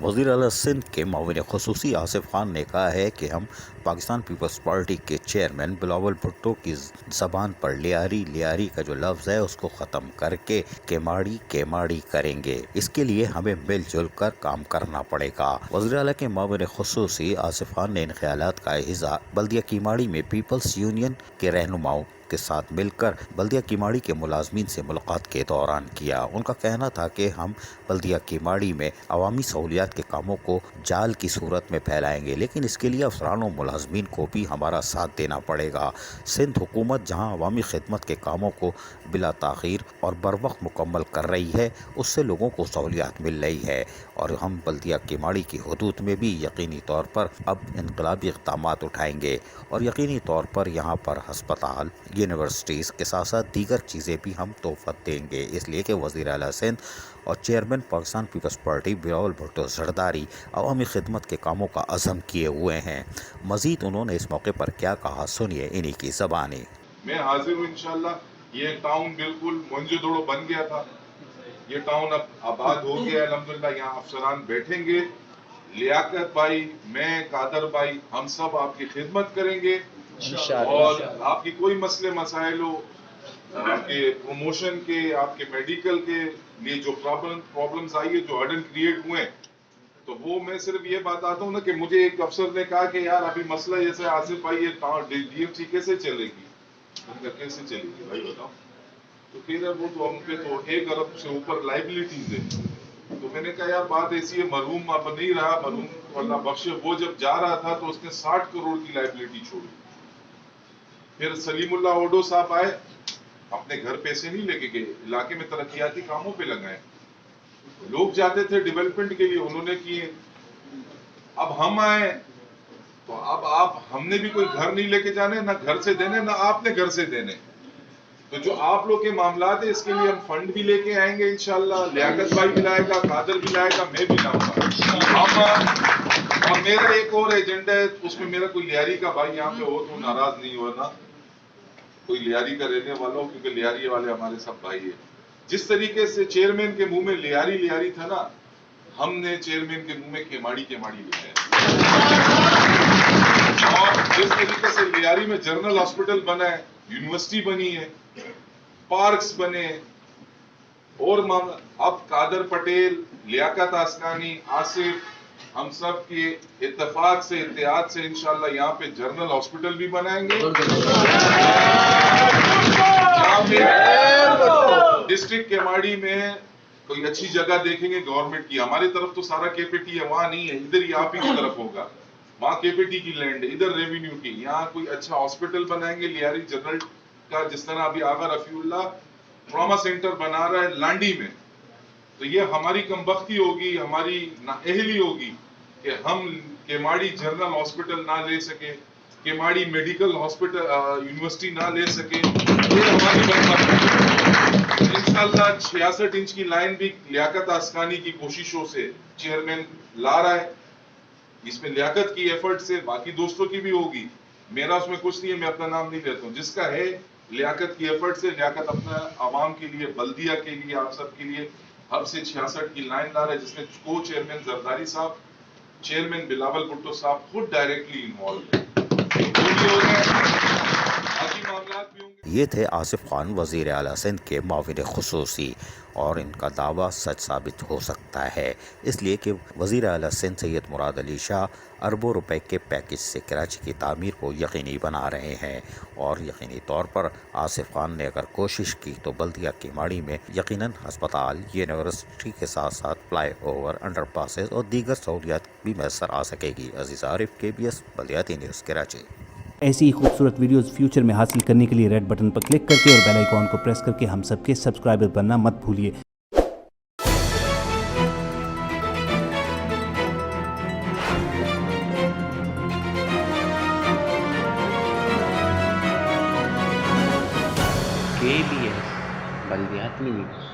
वज़ीर आला सिंध के मुआविन ख़ुसूसी आसिफ खान ने कहा है कि हम पाकिस्तान पीपल्स पार्टी के चेयरमैन बिलावल भुट्टो की ज़बान पर लियारी का जो लफ्ज़ है उसको ख़त्म करके केमाड़ी करेंगे। इसके लिए हमें मिलजुल कर काम करना पड़ेगा। वज़ीर आला के मुआविन ख़ुसूसी आसिफ खान ने इन ख़यालात का इज़हार बल्दिया कीमाड़ी में पीपल्स यूनियन के रहनुमाओं के साथ मिलकर बल्दिया कीमाड़ी के मुलाजमीन से मुलाकात के दौरान किया। उनका कहना था कि हम बल्दिया कीमाड़ी में अवामी सहूलियात के कामों को जाल की सूरत में फैलाएंगे, लेकिन इसके लिए अफसरान और मुलाजमीन को भी हमारा साथ देना पड़ेगा। सिंध हुकूमत जहां अवामी खिदमत के कामों को बिला ताख़ीर और बर वक्त मुकम्मल कर रही है, उससे लोगों को सहूलियात मिल रही है और हम बल्दिया कीमाड़ी की हदूद में भी यकीनी तौर पर अब इनकलाबी इक़दामात उठाएंगे और यकीनी तौर पर यहाँ पर हस्पताल, यूनिवर्सिटीज़ के साथ साथ दीगर चीज़ें भी हम तोहफ़त देंगे। इसलिए कि वज़ीर आला सिंध और chairman Pakistan Peoples Party Bilawal Bhutto Zardari अवामी खिदमत के कामों का अज़म किए हुए हैं। मज़ीद उन्होंने इस मौके पर क्या कहा, सुनिए इन्हीं की ज़बानी। मैं हाजिर हूँ इंशाल्लाह। ये टाउन बिल्कुल मोहनजोदड़ो बन गया था, ये टाउन अब आबाद हो गया है अल्हम्दुलिल्लाह। यहाँ अफसरान बैठेंगे, लियाकत भाई, मैं, कादर भाई, हम सब आपकी खिदमत करेंगे और आपकी कोई मसले मसाइल हो, आपके प्रमोशन के, आपके मेडिकल के लिए जो प्रॉब्लम्स आई है, जो हर्डन क्रिएट हुए, तो वो मैं सिर्फ ये बताता हूँ ना कि मुझे एक अफसर ने कहा कि यार अभी मसला जैसे आसिफ भाई ये डीएमसी कैसे चलेगी, कैसे चलेगी भाई बताओ। तो फिर वो तो हम पे तो 1 अरब से ऊपर लाइबिलिटीज है। तो मैंने कहा यार बात ऐसी है, मरहूम अब नहीं रहा, मरहूम अल्लाह बख्शे, वो जब जा रहा था तो उसने 60 करोड़ की लाइबिलिटी छोड़ी। फिर सलीमुल्लाह ओडो साहब आए, अपने घर पैसे नहीं लेके गए, इलाके में तरक्याती कामों पे लगाए। लोग जाते थे डेवलपमेंट के लिए, उन्होंने किए। अब हम आए तो अब हमने भी कोई घर नहीं लेके जाने, ना घर से देने, ना आपने घर से देने। तो जो आप लोग के मामलात है इसके लिए हम फंड भी लेके आएंगे इंशाल्लाह। लियाकत भाई भी लाएगा, कादर भी लाएगा, मैं भी लाऊंगा। और मेरा एक और एजेंडा है, उसमें मेरा कोई लियारी का भाई यहाँ पे हो तो नाराज नहीं होना, कोई लियारी का रहने वाला हो, क्योंकि लियारी वाले हमारे सब भाई है। जिस तरीके से चेयरमैन के मुंह में लियारी था ना, हमने चेयरमैन के मुंह में केमाड़ी लिखा है। और जिस तरीके से लियारी में जनरल हॉस्पिटल बना है, यूनिवर्सिटी बनी है, पार्क्स बने, और अब कादर पटेल, लियाकत आसकानी, आसिफ, हम सब के इत्तेफाक से, इत्तेहाद से इंशाल्लाह यहाँ पे जनरल हॉस्पिटल भी बनाएंगे। यहाँ पे डिस्ट्रिक्ट केमाड़ी में कोई अच्छी जगह देखेंगे गवर्नमेंट की। हमारी तरफ तो सारा केपीटी है, वहां नहीं है, इधर ही आप ही की तरफ होगा। वहां केपीटी की लैंड है, इधर रेवेन्यू की। यहाँ कोई अच्छा हॉस्पिटल बनाएंगे लियारी जनरल का, जिस तरह अभी आगा रफीउल्लाह ट्रॉमा सेंटर बना रहा है लांडी में। तो ये हमारी कमबख्ती होगी, हमारी नाअहली होगी कि हम केमाड़ी जनरल हॉस्पिटल ना ले सके, केमाड़ी मेडिकल हॉस्पिटल यूनिवर्सिटी ना ले सके। ये हमारी बदबख्ती। इंशाल्लाह 66 इंच की लाइन भी लियाकत आसकानी की कोशिशों से चेयरमैन ला रहा है। इसमें लियाकत की एफर्ट से बाकी दोस्तों की भी होगी, मेरा उसमें कुछ नहीं है, मैं अपना नाम नहीं लेता हूँ। जिसका है लियाकत की एफर्ट से, लियाकत अपना आवाम के लिए, बल्दिया के लिए, आप सब के लिए हब से 66 की लाइन ला रहा है, जिसमें को चेयरमैन जरदारी साहब, चेयरमैन बिलावल भुट्टो साहब खुद डायरेक्टली इन्वॉल्व है। ये थे आसिफ खान, वज़ीर आला सिंध के मुआविन ख़ुसूसी, और इनका दावा सच साबित हो सकता है, इसलिए कि वज़ीर आला सिंध सैयद मुराद अली शाह अरबों रुपए के पैकेज से कराची की तामीर को यकीनी बना रहे हैं। और यकीनी तौर पर आसिफ खान ने अगर कोशिश की तो बल्दिया कीमाड़ी में यकीनन हस्पताल, यूनिवर्सिटी के साथ साथ फ्लाई ओवर, अंडर पासेस और दीगर सहूलियात भी मैसर आ सकेगी। अजीज़ आरिफ, KBS बल्दियाती न्यूज़, कराची। ऐसी ही खूबसूरत वीडियोस फ्यूचर में हासिल करने के लिए रेड बटन पर क्लिक करके और बेल आइकॉन को प्रेस करके हम सबके सब्सक्राइबर बनना मत भूलिए। KBS बल्दियाती न्यूज़।